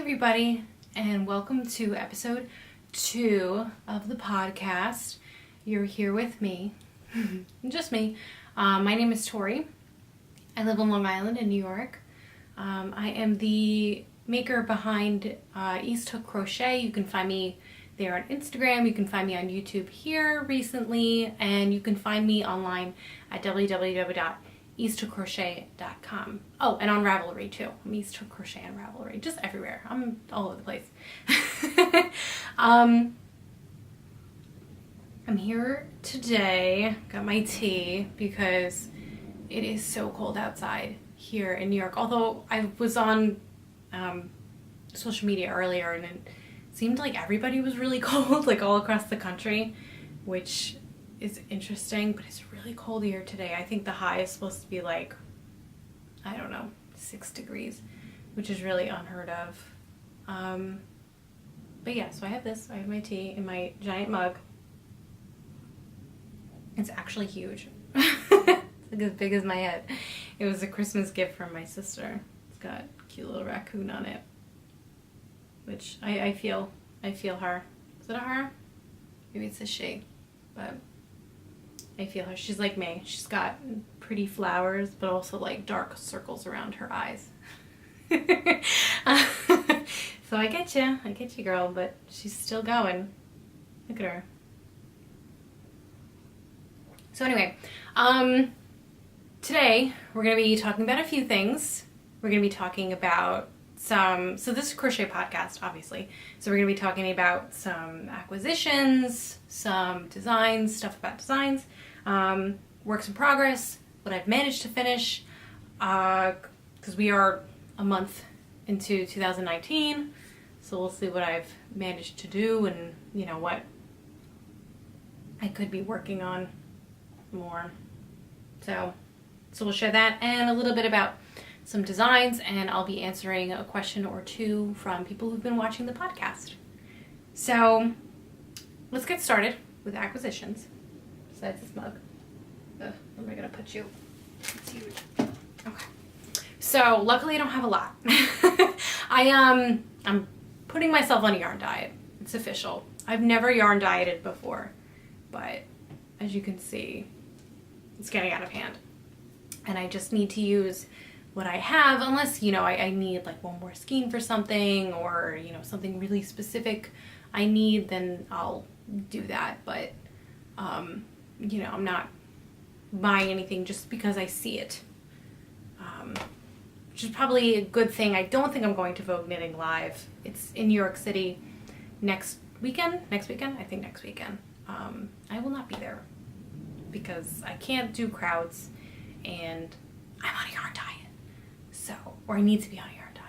everybody, and welcome to episode 2 of the podcast. You're here with me, just me. My name is Tori. I live on Long Island in New York. I am the maker behind East Hook Crochet. You can find me there on Instagram. You can find me on YouTube here recently, and you can find me online at www.easthookcrochet.com. Oh, and on Ravelry too. I'm East Hook Crochet and Ravelry, just everywhere. I'm all over the place. I'm here today, got my tea, because it is so cold outside here in New York. Although I was on social media earlier and it seemed like everybody was really cold, like all across the country, which is interesting, but it's really cold here today. I think the high is supposed to be like, I don't know, 6 degrees, which is really unheard of. But yeah, so I have this. I have my tea in my giant mug. It's actually huge. It's like as big as my head. It was a Christmas gift from my sister. It's got a cute little raccoon on it, which I feel her. Is it a her? Maybe it's a she, but I feel her. She's like me. She's got pretty flowers, but also like dark circles around her eyes. So I get you, girl, but she's still going. Look at her. So anyway, today we're going to be talking about a few things. We're going to be talking about so this is a crochet podcast, obviously. So we're going to be talking about some acquisitions, some designs, stuff about designs, works in progress, what I've managed to finish, because we are a month into 2019. So we'll see what I've managed to do and, you know, what I could be working on more. So we'll share that and a little bit about some designs, and I'll be answering a question or two from people who've been watching the podcast. So let's get started with acquisitions. Besides this mug. Where am I gonna put you? It's huge. Okay. So luckily I don't have a lot. I'm putting myself on a yarn diet. It's official. I've never yarn dieted before, but as you can see, it's getting out of hand. And I just need to use what I have, unless, you know, I need like one more skein for something, or, you know, something really specific I need, then I'll do that. But, you know, I'm not buying anything just because I see it. Which is probably a good thing. I don't think I'm going to Vogue Knitting Live. It's in New York City next weekend. I think next weekend. I will not be there because I can't do crowds and I'm on a yarn diet. So, or I need to be on a yarn diet.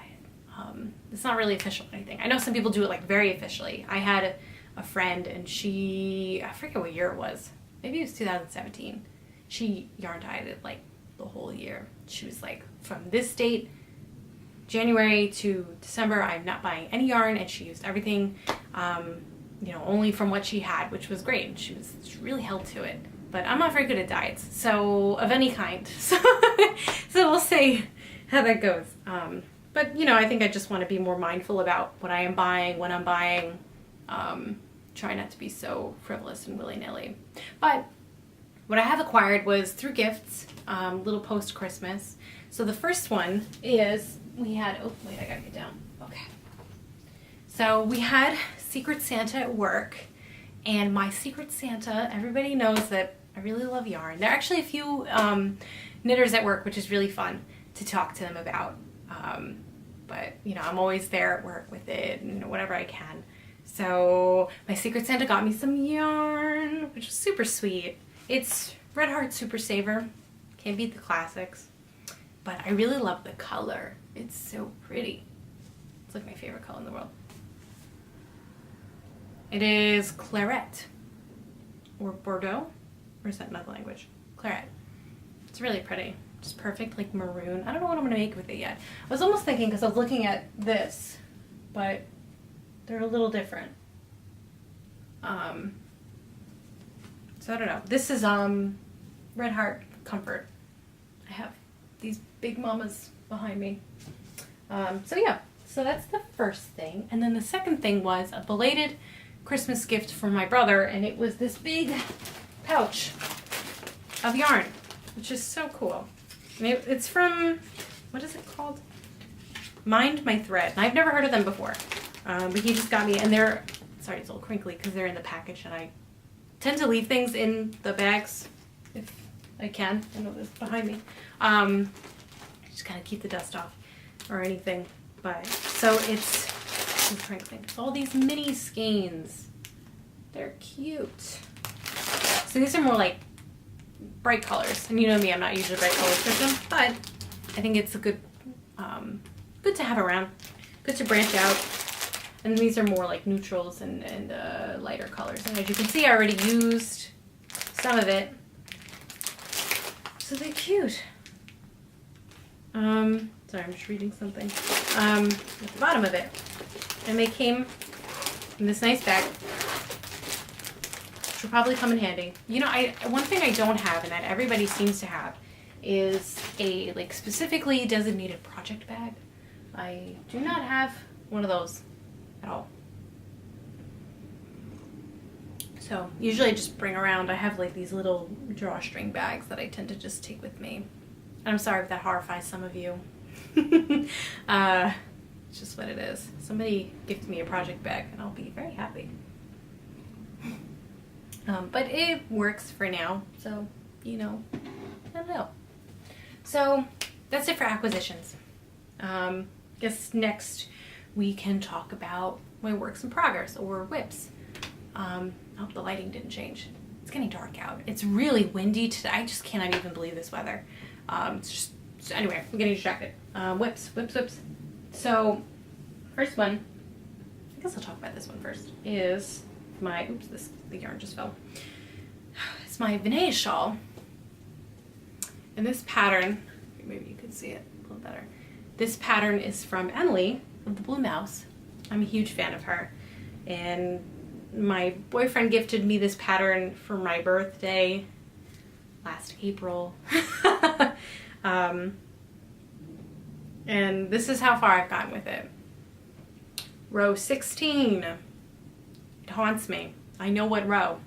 It's not really official or anything. I know some people do it like very officially. I had a friend and I forget what year it was. Maybe it was 2017. She yarn dieted like the whole year. She was like, from this date, January to December, I'm not buying any yarn, and she used everything, you know, only from what she had, which was great. She really held to it. But I'm not very good at diets, so of any kind. So we'll see how that goes. But you know, I think I just want to be more mindful about what I am buying, when I'm buying. Try not to be so frivolous and willy-nilly. But what I have acquired was through gifts, little post-Christmas. So the first one is, we had, oh wait, I gotta get down. Okay. So we had Secret Santa at work, and my Secret Santa, everybody knows that I really love yarn. There are actually a few knitters at work, which is really fun to talk to them about. But, you know, I'm always there at work with it, and, you know, whatever I can. So my Secret Santa got me some yarn, which was super sweet. It's Red Heart Super Saver. Can't beat the classics. But I really love the color. It's so pretty. It's like my favorite color in the world. It is Claret. Or Bordeaux? Or is that another language? Claret. It's really pretty. Just perfect, like maroon. I don't know what I'm going to make with it yet. I was almost thinking, because I was looking at this, but they're a little different. So I don't know. This is Red Heart Comfort. I have these big mamas behind me. So yeah, so that's the first thing. And then the second thing was a belated Christmas gift from my brother, and it was this big pouch of yarn, which is so cool. And it's from, what is it called? Mind My Thread. And I've never heard of them before, but he just got me, and they're, sorry, it's a little crinkly because they're in the package, and I tend to leave things in the bags if I can. I know this behind me. I just gotta keep the dust off or anything. But so it's crinkling. It's all these mini skeins. They're cute. So these are more like bright colors, and you know me, I'm not usually a bright colors person, but I think it's a good, good to have around, good to branch out. And these are more like neutrals and lighter colors. And as you can see, I already used some of it, so they're cute. Sorry, I'm just reading something. At the bottom of it, and they came in this nice bag. Should probably come in handy. You know, one thing I don't have, and that everybody seems to have, is a like specifically designated project bag. I do not have one of those at all. So usually I just bring around, I have like these little drawstring bags that I tend to just take with me. And I'm sorry if that horrifies some of you. It's just what it is. Somebody gifted me a project bag and I'll be very happy. But it works for now, so, you know, I don't know. So that's it for acquisitions. Guess next we can talk about my works in progress or whips. Oh, the lighting didn't change. It's getting dark out. It's really windy today. I just cannot even believe this weather. It's just, so anyway, I'm getting distracted. Whips. So, first one, I guess I'll talk about this one first, is my, oops, the yarn just fell. It's my Reyna shawl. And this pattern, maybe you can see it a little better. This pattern is from Emily of the Blue Mouse. I'm a huge fan of her. And my boyfriend gifted me this pattern for my birthday last April. And this is how far I've gotten with it. Row 16. It haunts me. I know what row.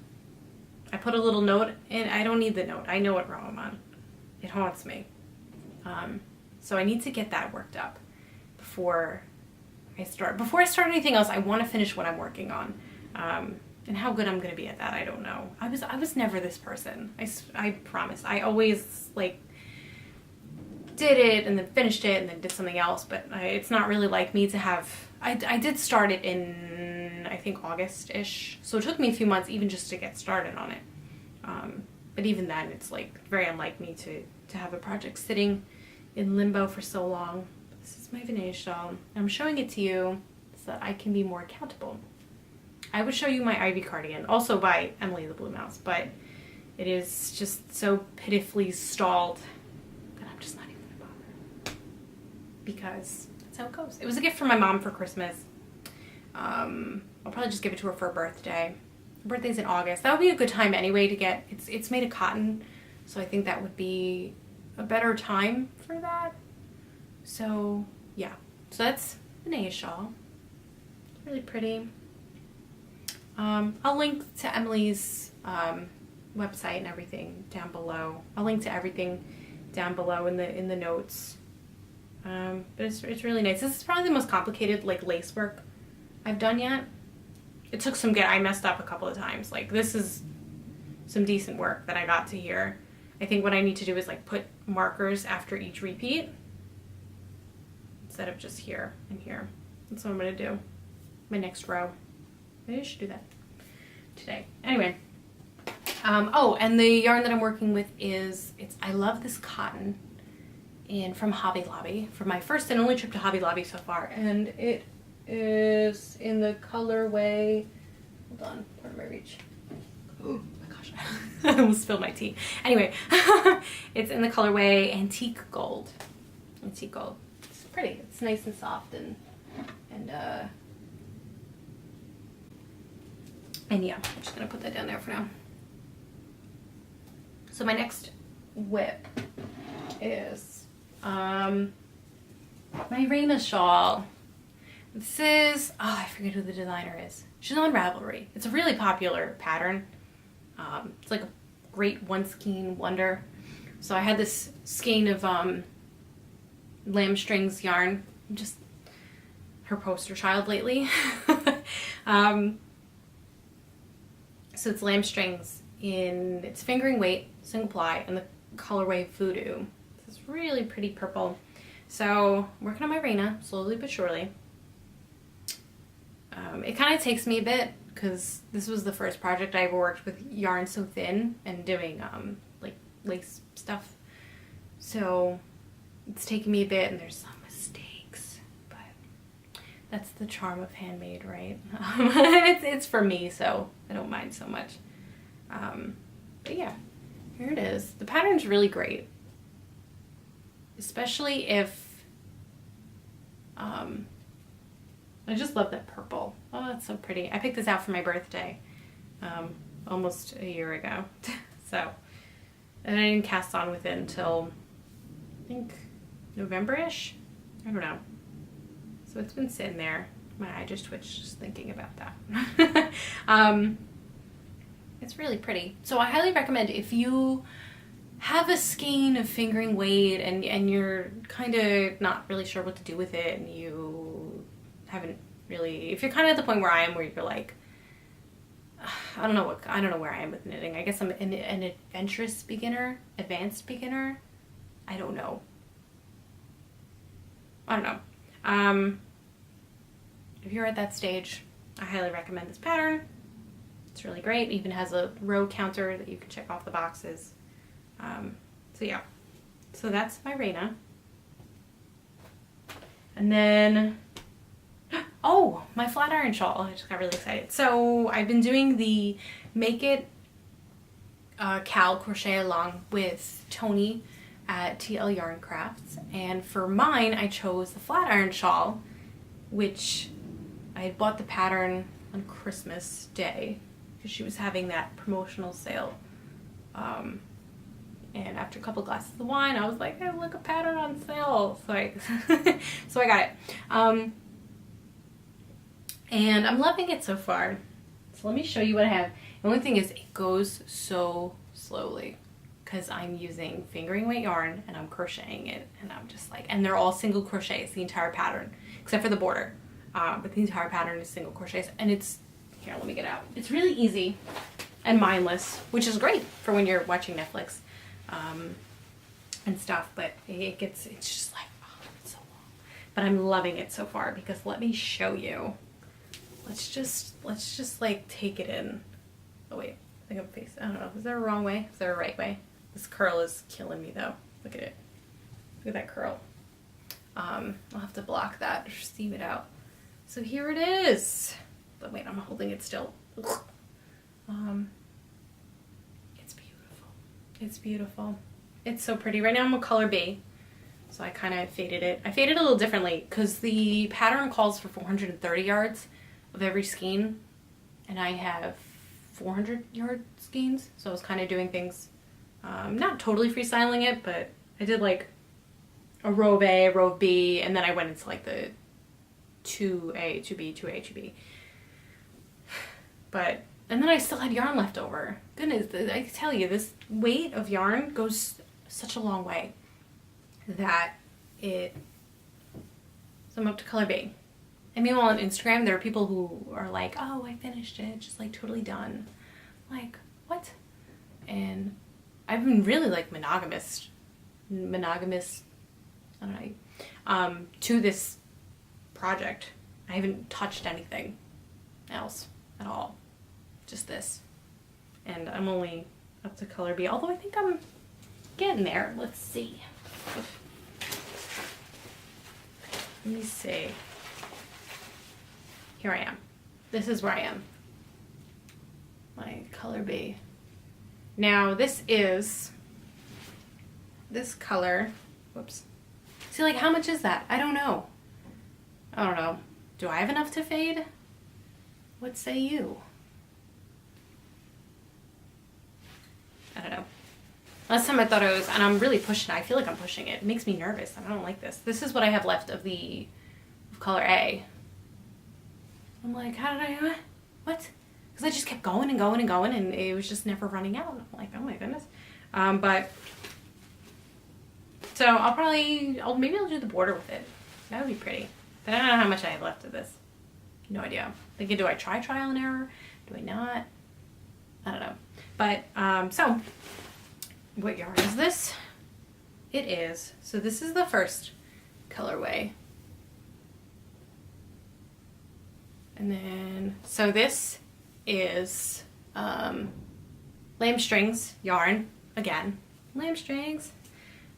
I put a little note in. I don't need the note. I know what row I'm on. It haunts me. So I need to get that worked up before I start. Before I start anything else, I want to finish what I'm working on. And how good I'm going to be at that, I don't know. I was never this person. I promise. I always like did it and then finished it and then did something else, but it's not really like me to have. I did start it in, I think, August-ish, so it took me a few months even just to get started on it. But even then, it's like very unlike me to have a project sitting in limbo for so long. This is my Reyna shawl. I'm showing it to you so that I can be more accountable. I would show you my Ivy cardigan, also by Emily the Blue Mouse, but it is just so pitifully stalled that I'm just not even gonna bother. Because that's how it goes. It was a gift from my mom for Christmas. I'll probably just give it to her for her birthday. Her birthday's in August. That would be a good time anyway to get, it's made of cotton, so I think that would be a better time for that. So yeah, so that's Reyna shawl. It's really pretty. I'll link to Emily's website and everything down below. I'll link to everything down below in the notes. But it's really nice. This is probably the most complicated like lace work I've done yet. It took some I messed up a couple of times. Like this is some decent work that I got to here. I think what I need to do is like put markers after each repeat instead of just here and here. That's what I'm gonna do. My next row. Maybe I should do that today. Anyway. Oh, and the yarn that I'm working with is, I love this cotton from Hobby Lobby, for my first and only trip to Hobby Lobby so far. And it is in the colorway, hold on, pardon my reach. Oh my gosh, I almost spilled my tea. Anyway, it's in the colorway Antique Gold. Antique Gold. It's pretty. It's nice and soft and yeah, I'm just gonna put that down there for now. So my next whip is my Reyna shawl. This is, oh, I forget who the designer is. She's on Ravelry. It's a really popular pattern. It's like a great one skein wonder. So I had this skein of lamb strings yarn. I'm just her poster child lately. So it's lamb strings in its fingering weight, single ply, and the colorway Voodoo. It's really pretty purple. So I'm working on my Reyna slowly but surely. It kind of takes me a bit because this was the first project I ever worked with yarn so thin and doing like lace stuff. So it's taken me a bit and there's some mistakes, but that's the charm of handmade, right? It's for me, so I don't mind so much. But yeah, here it is. The pattern's really great, especially if I just love that purple. Oh, that's so pretty. I picked this out for my birthday almost a year ago. So, and I didn't cast on with it until I think November-ish. I don't know. So it's been sitting there. My eye just twitched just thinking about that. It's really pretty. So I highly recommend if you have a skein of fingering weight and you're kind of not really sure what to do with it and you haven't really, if you're kind of at the point where I am where you're like, I don't know where I am with knitting. I guess I'm an adventurous beginner, advanced beginner. I don't know. If you're at that stage, I highly recommend this pattern. It's really great. It even has a row counter that you can check off the boxes. So yeah, so that's my Reyna. And then, oh, my flat iron shawl. I just got really excited. So I've been doing the Make It Cal crochet along with Tony at TL Yarn Crafts. And for mine, I chose the flat iron shawl, which I had bought the pattern on Christmas Day because she was having that promotional sale. And after a couple glasses of wine, I was like, hey, look, a pattern on sale. So I, so I got it. And I'm loving it so far. So let me show you what I have. The only thing is it goes so slowly because I'm using fingering weight yarn and I'm crocheting it. And I'm just like, and they're all single crochets, the entire pattern, except for the border. But the entire pattern is single crochets. And it's, here, let me get out. It's really easy and mindless, which is great for when you're watching Netflix. And stuff, but it's just like, oh, it's so long. But I'm loving it so far because let me show you. Let's just like take it in. Oh wait, I think I'm facing, I don't know, is there a wrong way? Is there a right way? This curl is killing me though. Look at it. Look at that curl. I'll have to block that or steam it out. So here it is. But wait, I'm holding it still. It's beautiful. It's beautiful. It's so pretty. Right now I'm a color B, so I kind of faded it. I faded it a little differently because the pattern calls for 430 yards of every skein, and I have 400 yard skeins, so I was kind of doing things, not totally freestyling it, but I did like a row of A, a row of B, and then I went into like the 2A, 2B, 2A, 2B. But, and then I still had yarn left over. Goodness, I tell you, this weight of yarn goes such a long way that so I'm up to color B. And meanwhile on Instagram, there are people who are like, oh, I finished it, just like totally done. Like, what? And I've been really like monogamous, I don't know, to this project. I haven't touched anything else at all, just this. And I'm only up to color B, although I think I'm getting there. Let's see. Let me see. Here I am. This is where I am. My color B. Now this color, whoops. See, like, how much is that? I don't know. Do I have enough to fade? What say you? I don't know. Last time I thought I was, and I'm really pushing it. I feel like I'm pushing it. It makes me nervous. I don't like this. This is what I have left of color A. I'm like, how did I, what? Because I just kept going and going and going, and it was just never running out. I'm like, oh my goodness. But, so maybe I'll do the border with it. That would be pretty. But I don't know how much I have left of this. No idea. Thinking, do I try trial and error? Do I not? I don't know. But, so, what yarn is this? It is, so this is the first colorway. And then, so this is lamb strings yarn. Again, lamb strings.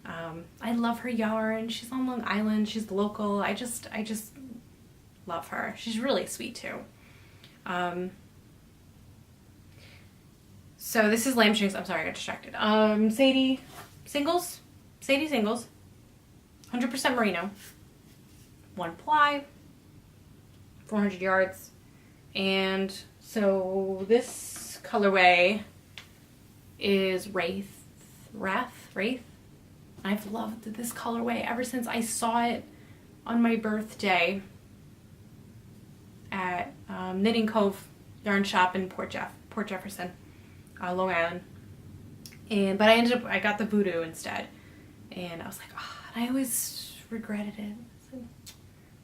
I love her yarn. She's on Long Island. She's local. I just love her. She's really sweet too. So this is lamb strings. I'm sorry, I got distracted. Sadie singles, 100% merino, 1 ply, 400 yards. And so this colorway is Wraith. I've loved this colorway ever since I saw it on my birthday at Knitting Cove Yarn Shop in Port Jefferson, Long Island. But I got the voodoo instead, and I was like, oh, and I always regretted it. So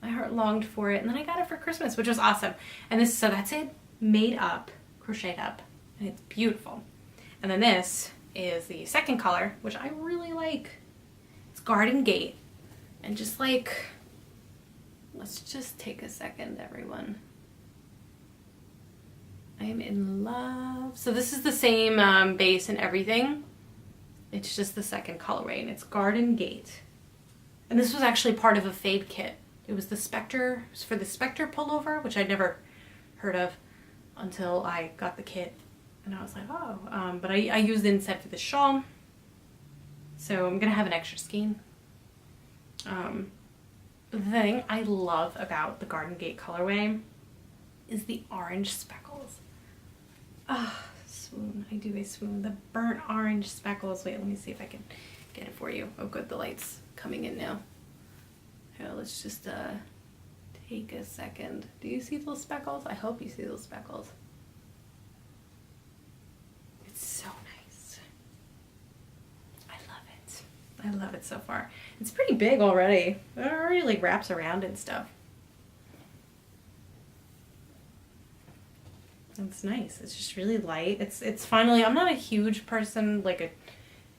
my heart longed for it, and then I got it for Christmas, which was awesome. And so that's it, made up, crocheted up, and it's beautiful. And then this is the second color, which I really like. It's Garden Gate, and just like, let's just take a second, everyone. I am in love. So this is the same base and everything. It's just the second colorway, and it's Garden Gate. And this was actually part of a fade kit. It was the Spectre, it was for the Spectre pullover, which I'd never heard of until I got the kit. And I was like, oh, but I used it instead for the shawl. So I'm gonna have an extra skein. The thing I love about the Garden Gate colorway is the orange speckles. Ah, swoon. I do a swoon. The burnt orange speckles. Wait, let me see if I can get it for you. Oh good, the light's coming in now. Here, let's just take a second. Do you see those speckles? I hope you see those speckles. It's so nice. I love it. I love it so far. It's pretty big already. It already like wraps around and stuff. It's nice. It's just really light. It's finally, I'm not a huge person, like a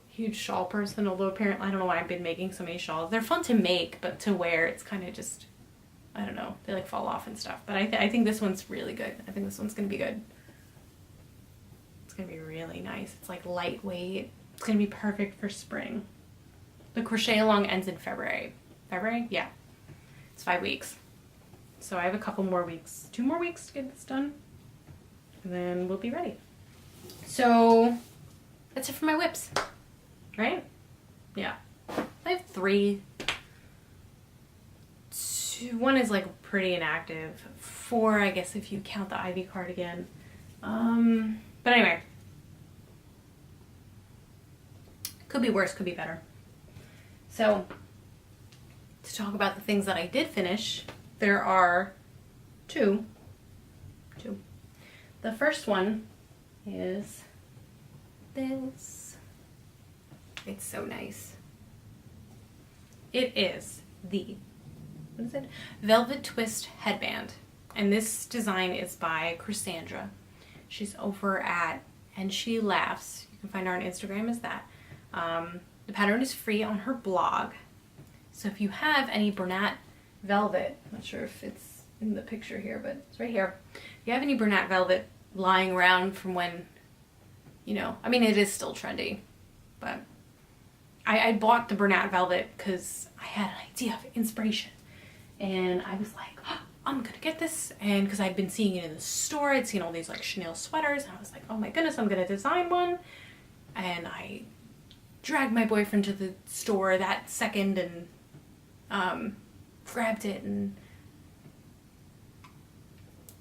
huge shawl person, although apparently, I don't know why I've been making so many shawls. They're fun to make, but to wear, it's kind of just, I don't know, they like fall off and stuff. But I think this one's really good. I think this one's going to be good. It's going to be really nice. It's like lightweight. It's going to be perfect for spring. The crochet along ends in February. February? Yeah. It's 5 weeks. So I have a couple more weeks, 2 more weeks to get this done. And then we'll be ready. So that's it for my whips, right? Yeah. I have 3. 1 is like pretty inactive. 4, I guess, if you count the Ivy cardigan. But anyway. Could be worse, could be better. So, to talk about the things that I did finish, there are 2. The first one is this. It's so nice. It is the, what is it? Velvet Twist headband. And this design is by Cassandra. She's over at And She Laughs. You can find her on Instagram as that. The pattern is free on her blog. So if you have any Bernat velvet, I'm not sure if it's in the picture here, but it's right here. If you have any Bernat velvet lying around from when, you know, I mean, it is still trendy, but I bought the Bernat velvet because I had an idea of inspiration, and I was like, oh, I'm gonna get this, and because I'd been seeing it in the store, I'd seen all these like Chanel sweaters, and I was like, oh my goodness, I'm gonna design one. And I dragged my boyfriend to the store that second and grabbed it, and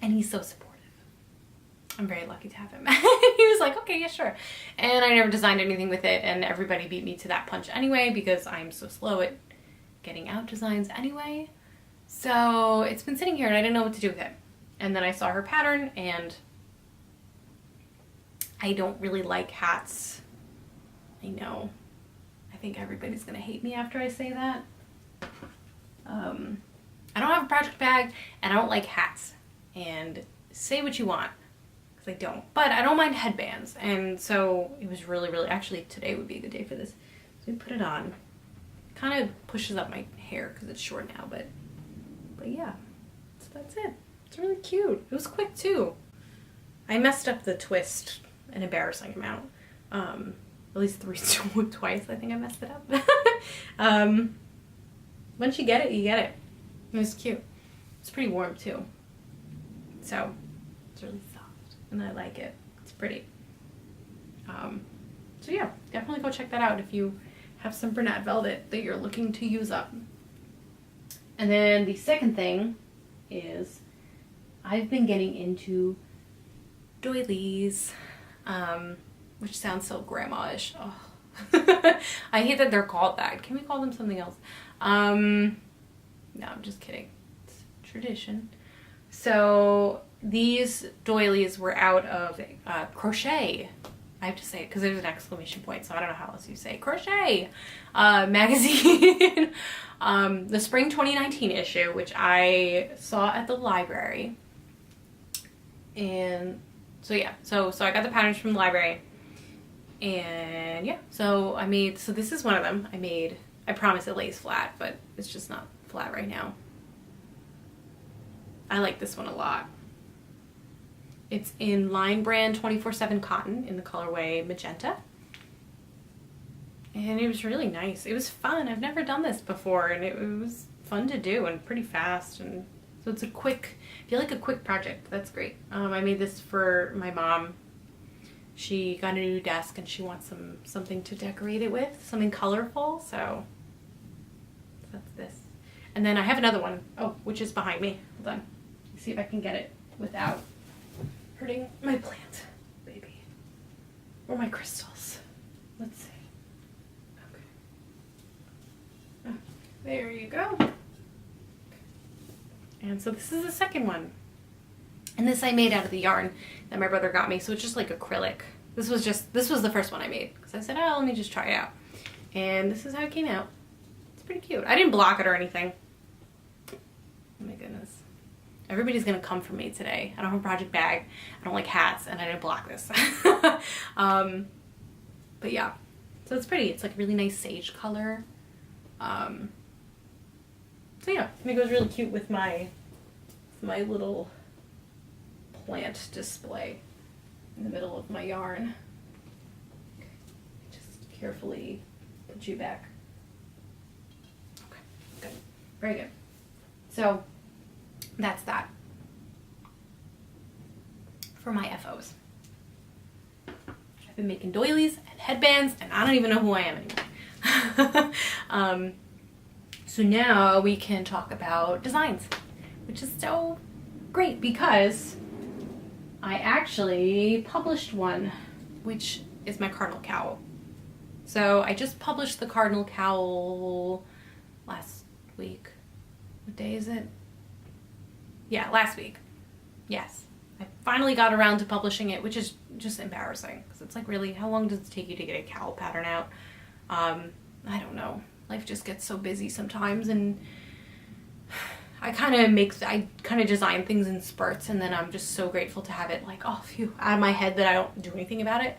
he's so supportive. I'm very lucky to have him. He was like, okay, yeah, sure. And I never designed anything with it, and everybody beat me to that punch anyway because I'm so slow at getting out designs anyway. So it's been sitting here and I didn't know what to do with it. And then I saw her pattern, and I don't really like hats. I know. I think everybody's gonna hate me after I say that. I don't have a project bag, and I don't like hats. And say what you want, because I don't. But I don't mind headbands, and so it was really, really, actually today would be a good day for this. So we put it on. Kind of pushes up my hair because it's short now, but yeah, so that's it. It's really cute. It was quick too. I messed up the twist an embarrassing amount. At least twice I think I messed it up. Once you get it, you get it. It was cute. It's pretty warm too. So it's really soft and I like it. It's pretty. So yeah, definitely go check that out if you have some brunette velvet that you're looking to use up. And then the second thing is I've been getting into doilies, which sounds so grandma-ish. Oh. I hate that they're called that. Can we call them something else? No, I'm just kidding. It's tradition. So these doilies were out of crochet. I have to say it because there's an exclamation point, so I don't know how else you say crochet magazine. The spring 2019 issue, which I saw at the library. And so yeah, so I got the patterns from the library. And yeah, so this is one of them. I promise it lays flat, but it's just not flat right now. I like this one a lot. It's in Line Brand 24/7 cotton in the colorway magenta. And it was really nice. It was fun. I've never done this before, and it was fun to do and pretty fast. And so it's a quick, if you like a quick project, that's great. I made this for my mom. She got a new desk and she wants something to decorate it with, something colorful. So that's this. And then I have another one, which is behind me. Hold on. Let's see if I can get it without hurting my plant, baby. Or my crystals. Let's see. Okay. Oh, there you go. And so this is the second one. And this I made out of the yarn that my brother got me. So it's just like acrylic. This was the first one I made. Because I said, let me just try it out. And this is how it came out. It's pretty cute. I didn't block it or anything. Oh my goodness. Everybody's gonna come for me today. I don't have a project bag. I don't like hats, and I didn't block this. But yeah, so it's pretty. It's like really nice sage color. So yeah, I think it goes really cute with my little plant display in the middle of my yarn. Just carefully put you back. Okay, good, very good. So that's that for my FOs. I've been making doilies and headbands, and I don't even know who I am anymore. So now we can talk about designs, which is so great because I actually published one, which is my cardinal cowl. So I just published the cardinal cowl last week. What day is it? Yeah, last week. Yes. I finally got around to publishing it, which is just embarrassing because it's like, really, how long does it take you to get a cowl pattern out? I don't know. Life just gets so busy sometimes, and I kind of design things in spurts, and then I'm just so grateful to have it like, out of my head that I don't do anything about it.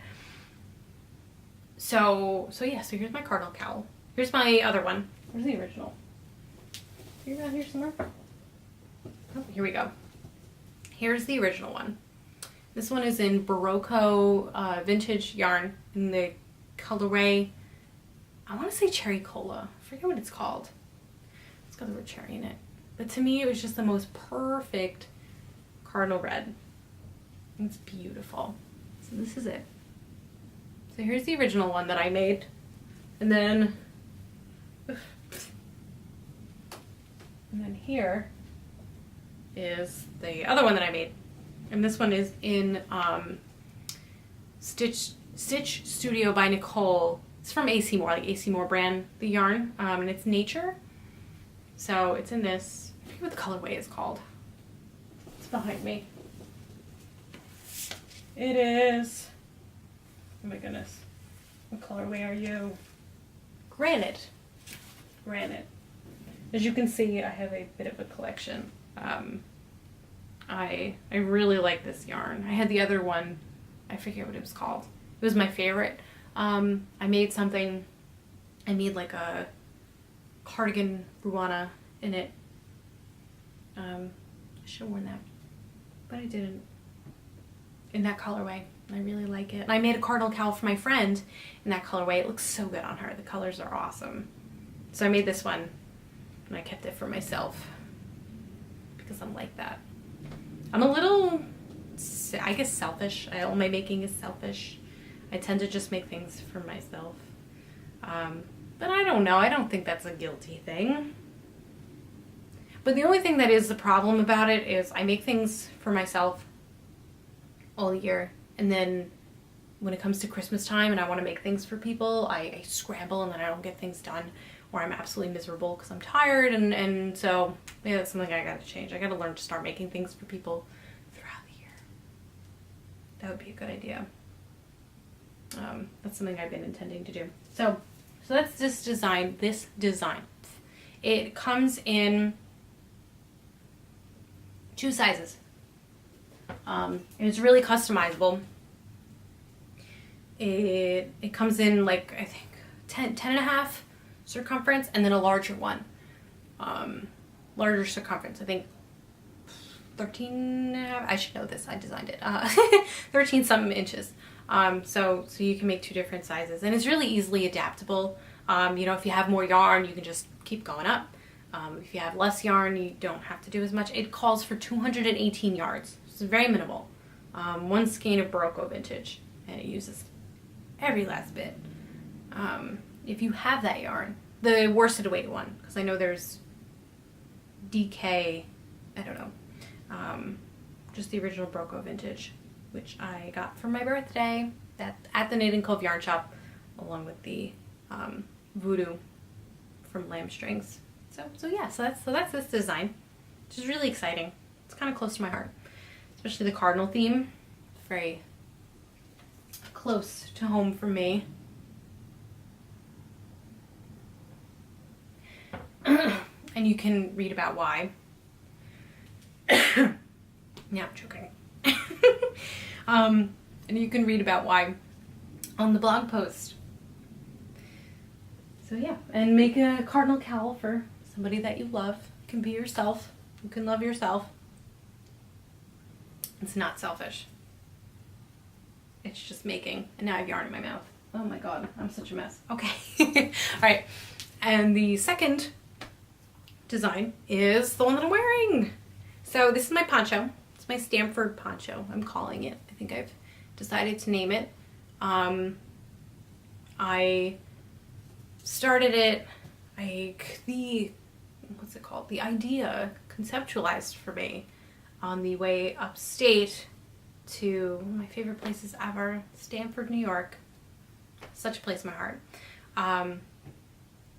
So yeah, so here's my cardinal cowl. Here's my other one. Where's the original? Is it around here somewhere? Oh, here we go. Here's the original one. This one is in Barocco vintage yarn in the colorway, I want to say cherry cola. I forget what it's called. It's got the word cherry in it. But to me, it was just the most perfect cardinal red. It's beautiful. So this is it. So here's the original one that I made. And then here is the other one that I made. And this one is in Stitch Studio by Nicole. It's from AC Moore, like AC Moore brand, the yarn, and it's Nature. So it's in this, I forget what the colorway is called. Let's behind me. It is, oh my goodness, what colorway are you? Granite. Granite. As you can see, I have a bit of a collection. I really like this yarn. I had the other one, I forget what it was called. It was my favorite. I made something, I made like a cardigan ruana in it. I should have worn that, but I didn't. In that colorway. I really like it. And I made a cardinal cowl for my friend in that colorway. It looks so good on her. The colors are awesome. So I made this one and I kept it for myself because I'm like that. I'm a little, I guess, selfish. All my making is selfish. I tend to just make things for myself. But I don't know. I don't think that's a guilty thing. But the only thing that is the problem about it is I make things for myself all year, and then when it comes to Christmas time and I want to make things for people, I scramble and then I don't get things done, or I'm absolutely miserable because I'm tired, and so maybe that's something I gotta change. I gotta learn to start making things for people throughout the year. That would be a good idea. That's something I've been intending to do. So that's this design. It comes in 2 sizes. And it's really customizable. It comes in like, I think 10 and a half circumference, and then a larger one. Larger circumference, I think 13 and a half. I should know this, I designed it. 13 something inches. So you can make 2 different sizes, and it's really easily adaptable. You know, if you have more yarn, you can just keep going up. If you have less yarn, you don't have to do as much. It calls for 218 yards. It's very minimal. 1 skein of Barocco vintage, and it uses every last bit. If you have that yarn, the worsted weight one, because I know there's DK, I don't know, just the original Barocco vintage, which I got for my birthday at the Knitting Cove Yarn Shop, along with the Voodoo from Lamb Strings. So that's this design, which is really exciting. It's kind of close to my heart, especially the cardinal theme. It's very close to home for me. And you can read about why. Yeah, I'm joking. And you can read about why on the blog post. So yeah, and make a cardinal cowl for somebody that you love. You can be yourself. You can love yourself. It's not selfish. It's just making. And now I have yarn in my mouth. Oh my god, I'm such a mess. Okay. Alright. And the second design is the one that I'm wearing. So this is my poncho. It's my Stanford poncho, I'm calling it. I think I've decided to name it. I started it, what's it called? The idea conceptualized for me on the way upstate to one of my favorite places ever, Stamford, New York. Such a place in my heart.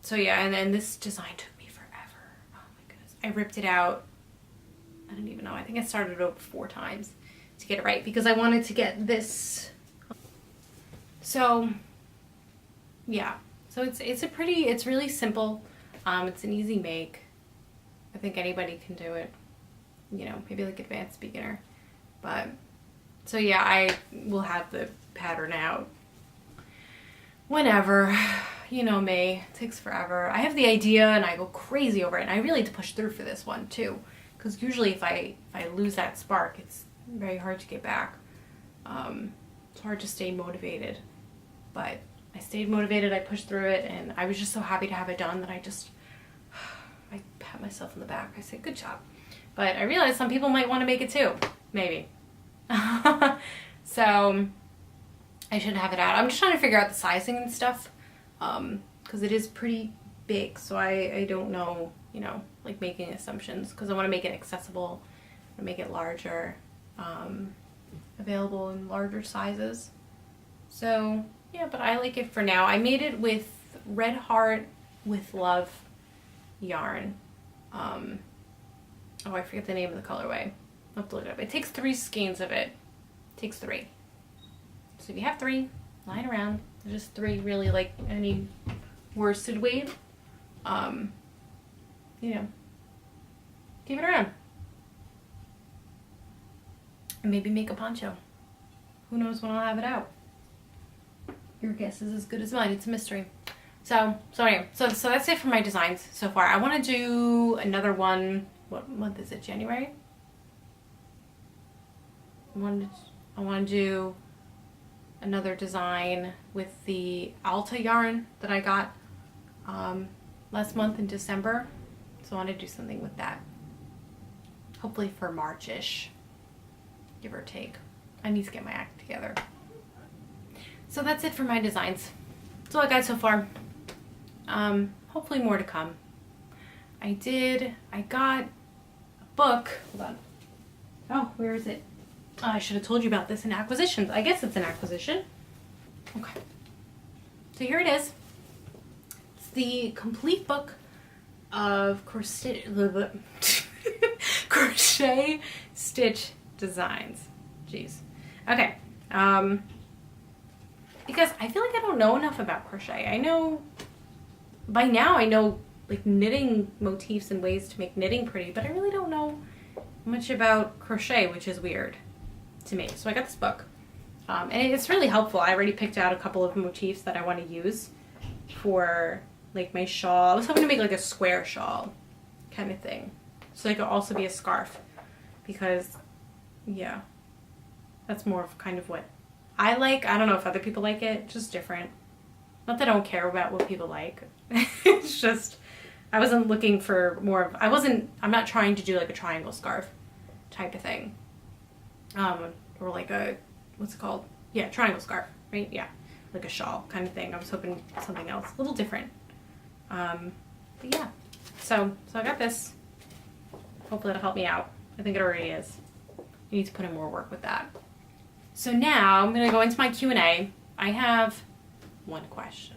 So yeah, and then this design took me forever. Oh my goodness. I ripped it out. I don't even know. I think I started it over 4 times to get it right because I wanted to get this. So yeah. So it's really simple. It's an easy make. I think anybody can do it. You know, maybe like advanced beginner. But so yeah, I will have the pattern out whenever. You know me, it takes forever. I have the idea and I go crazy over it, and I really had to push through for this one too, because usually if I lose that spark, it's very hard to get back. It's hard to stay motivated, but I stayed motivated, I pushed through it, and I was just so happy to have it done that I pat myself on the back. I said, good job. But I realized some people might want to make it too, maybe. So I should have it out. I'm just trying to figure out the sizing and stuff, because it is pretty big, so I don't know, you know, like making assumptions, because I want to make it accessible, I want to make it larger, available in larger sizes. So yeah, but I like it for now. I made it with Red Heart with Love yarn. Oh, I forget the name of the colorway. I'll have to look it up. It takes 3 skeins of it. It takes 3. So if you have 3 lying around, there's just 3 really like any worsted weight. You know, keep it around. And maybe make a poncho. Who knows when I'll have it out? Your guess is as good as mine. It's a mystery. So anyway, so that's it for my designs so far. I want to do another one. What month is it? January? I want to do another design with the Alta yarn that I got last month in December. So I want to do something with that. Hopefully for March-ish, give or take. I need to get my act together. So that's it for my designs. That's all I got so far. Hopefully more to come. I got a book. Hold on. Oh, where is it? I should have told you about this in acquisitions. I guess it's an acquisition. Okay. So here it is. It's the complete book of crochet stitch designs. Jeez. Okay. Because I feel like I don't know enough about crochet. I know, by now I know like knitting motifs and ways to make knitting pretty, but I really don't know much about crochet, which is weird to me. So I got this book, and it's really helpful. I already picked out a couple of motifs that I want to use for like my shawl. I was hoping to make like a square shawl kind of thing, so it could also be a scarf, because yeah, that's more of kind of what I like. I don't know if other people like it, just different. Not that I don't care about what people like. It's just, I wasn't looking for more of, I'm not trying to do like a triangle scarf type of thing. Or like a, what's it called? Yeah, triangle scarf, right? Yeah, like a shawl kind of thing. I was hoping something else, a little different. But yeah, so I got this. Hopefully it'll help me out. I think it already is. I need to put in more work with that. So now I'm going to go into my Q&A. I have one question.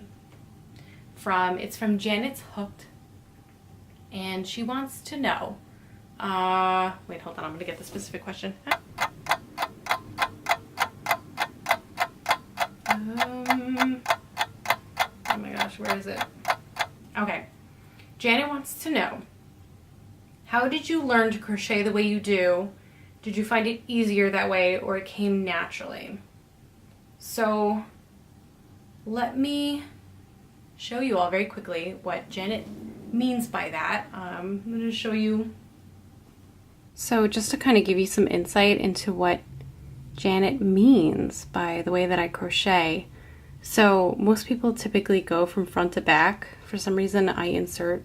It's from Janet's Hooked. And she wants to know, wait, hold on, I'm going to get the specific question. Oh my gosh, where is it? Okay. Janet wants to know, how did you learn to crochet the way you do? Did you find it easier that way, or it came naturally? So let me show you all very quickly what Janet means by that. I'm going to show you. So just to kind of give you some insight into what Janet means by the way that I crochet. So most people typically go from front to back. For some reason I insert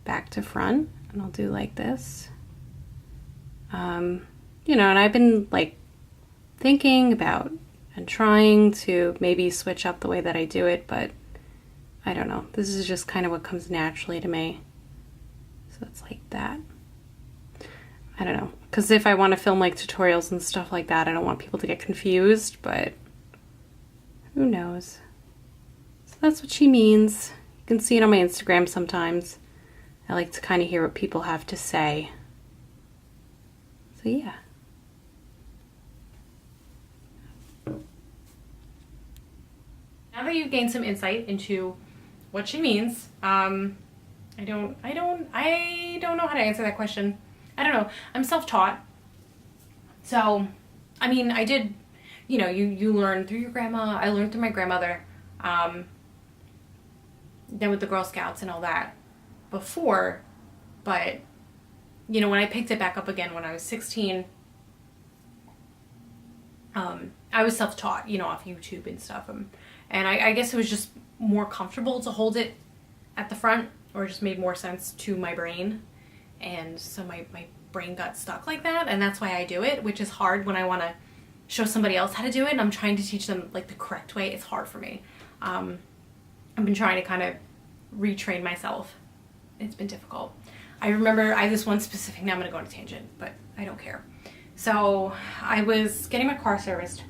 back to front, and I'll do like this. You know, and I've been like thinking about and trying to maybe switch up the way that I do it, but I don't know. This is just kind of what comes naturally to me. So it's like that. I don't know. Because if I want to film like tutorials and stuff like that, I don't want people to get confused, but who knows. So that's what she means. You can see it on my Instagram sometimes. I like to kind of hear what people have to say. So yeah. Now that you've gained some insight into what she means, I don't know how to answer that question. I don't know. I'm self-taught. So, I mean, I did, you know, you learn through your grandma. I learned through my grandmother. Then with the Girl Scouts and all that before. But, you know, when I picked it back up again when I was 16, I was self-taught, you know, off YouTube and stuff. And I guess it was just more comfortable to hold it at the front, or it just made more sense to my brain. And so my brain got stuck like that, and that's why I do it, which is hard when I want to show somebody else how to do it and I'm trying to teach them like the correct way. It's hard for me. I've been trying to kind of retrain myself. It's been difficult. I remember I have this one specific, now I'm going to go on a tangent, but I don't care. So I was getting my car serviced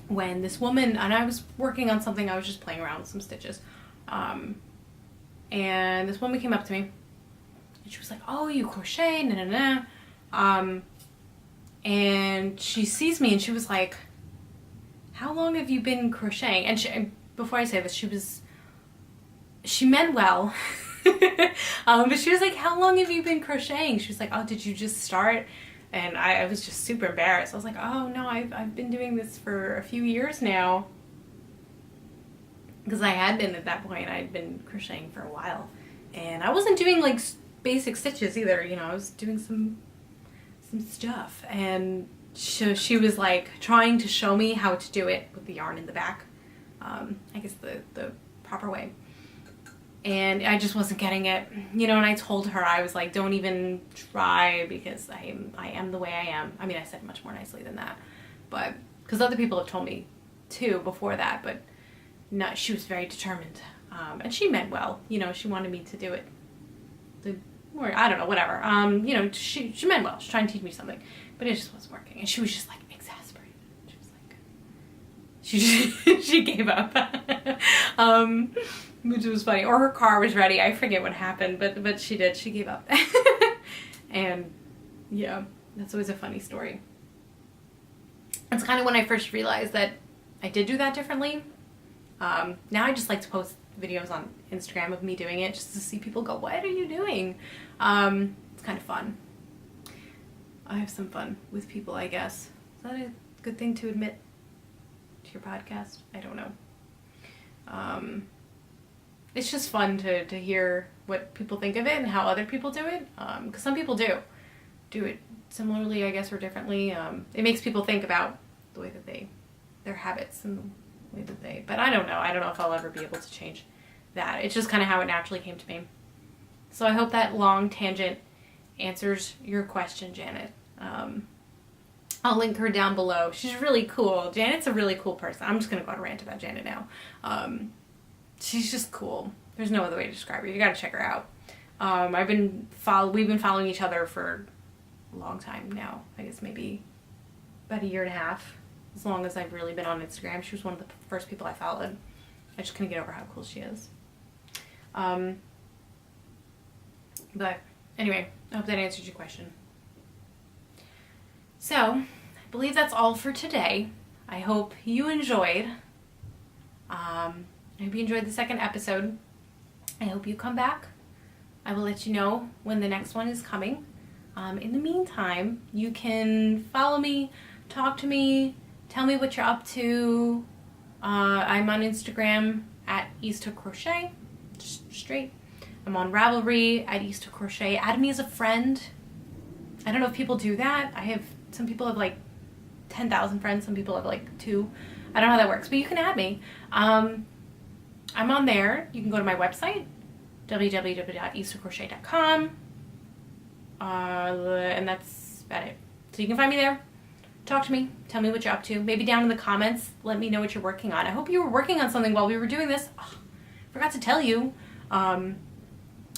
when this woman, and I was working on something, I was just playing around with some stitches, and this woman came up to me and she was like, oh, you crochet, nah, nah, nah. And she sees me and she was like, how long have you been crocheting? And before I say this, she meant well. But she was like, how long have you been crocheting? She was like, oh, did you just start? And I was just super embarrassed. I was like, oh no, I've been doing this for a few years now. Because I had been at that point, I'd been crocheting for a while. And I wasn't doing like basic stitches either, you know, I was doing some stuff. And she was like trying to show me how to do it with the yarn in the back. I guess the proper way. And I just wasn't getting it, you know, and I told her, I was like, don't even try because I am the way I am. I mean, I said much more nicely than that, but because other people have told me too before that, but no, she was very determined. And she meant well, you know, she wanted me to do it. Or I don't know, whatever. You know, she meant well. She was trying to teach me something, but it just wasn't working. And she was just like exasperated. She was like, she gave up. Which was funny. Or her car was ready. I forget what happened, but she did. She gave up. And yeah, that's always a funny story. It's kind of when I first realized that I did do that differently. Now I just like to post videos on Instagram of me doing it just to see people go, what are you doing? It's kind of fun. I have some fun with people, I guess. Is that a good thing to admit to your podcast? I don't know. It's just fun to hear what people think of it and how other people do it. Because some people do it similarly, I guess, or differently. It makes people think about the way that their habits and the way that but I don't know. I don't know if I'll ever be able to change that. It's just kind of how it naturally came to me. So I hope that long tangent answers your question, Janet. I'll link her down below. She's really cool. Janet's a really cool person. I'm just going to go on a rant about Janet now. She's just cool. There's no other way to describe her. You got to check her out. We've been following each other for a long time now. I guess maybe about a year and a half. As long as I've really been on Instagram. She was one of the first people I followed. I just couldn't get over how cool she is. But anyway, I hope that answered your question. So, I believe that's all for today. I hope you enjoyed. I hope you enjoyed the second episode. I hope you come back. I will let you know when the next one is coming. In the meantime, you can follow me, talk to me, tell me what you're up to. I'm on Instagram at East to Crochet, just straight. I'm on Ravelry at East to Crochet. Add me as a friend. I don't know if people do that. Some people have like 10,000 friends. Some people have like 2. I don't know how that works, but you can add me. I'm on there. You can go to my website, www.easttocrochet.com. And that's about it. So you can find me there. Talk to me. Tell me what you're up to. Maybe down in the comments, let me know what you're working on. I hope you were working on something while we were doing this. Oh, forgot to tell you. I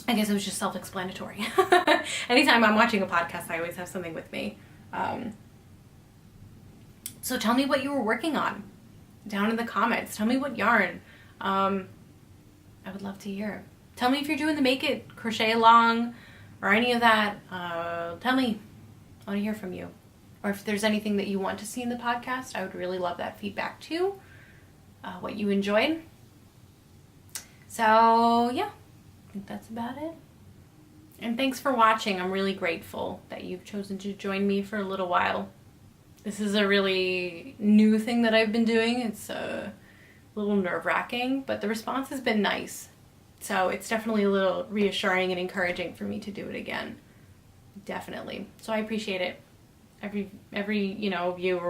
guess it was just self-explanatory. Anytime I'm watching a podcast, I always have something with me. So tell me what you were working on down in the comments. Tell me what yarn. I would love to hear. Tell me if you're doing the Make It crochet along or any of that. Tell me. I want to hear from you. Or if there's anything that you want to see in the podcast, I would really love that feedback too. What you enjoyed. So yeah, I think that's about it. And thanks for watching. I'm really grateful that you've chosen to join me for a little while. This is a really new thing that I've been doing. It's a little nerve-wracking, but the response has been nice. So it's definitely a little reassuring and encouraging for me to do it again. Definitely. So I appreciate it. Every view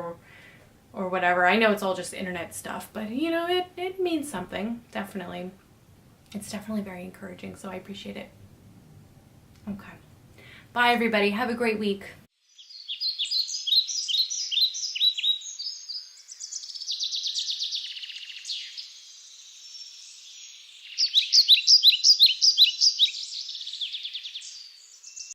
or whatever. I know it's all just internet stuff, but it means something. Definitely. It's definitely very encouraging, so I appreciate it. Okay. Bye everybody. Have a great week.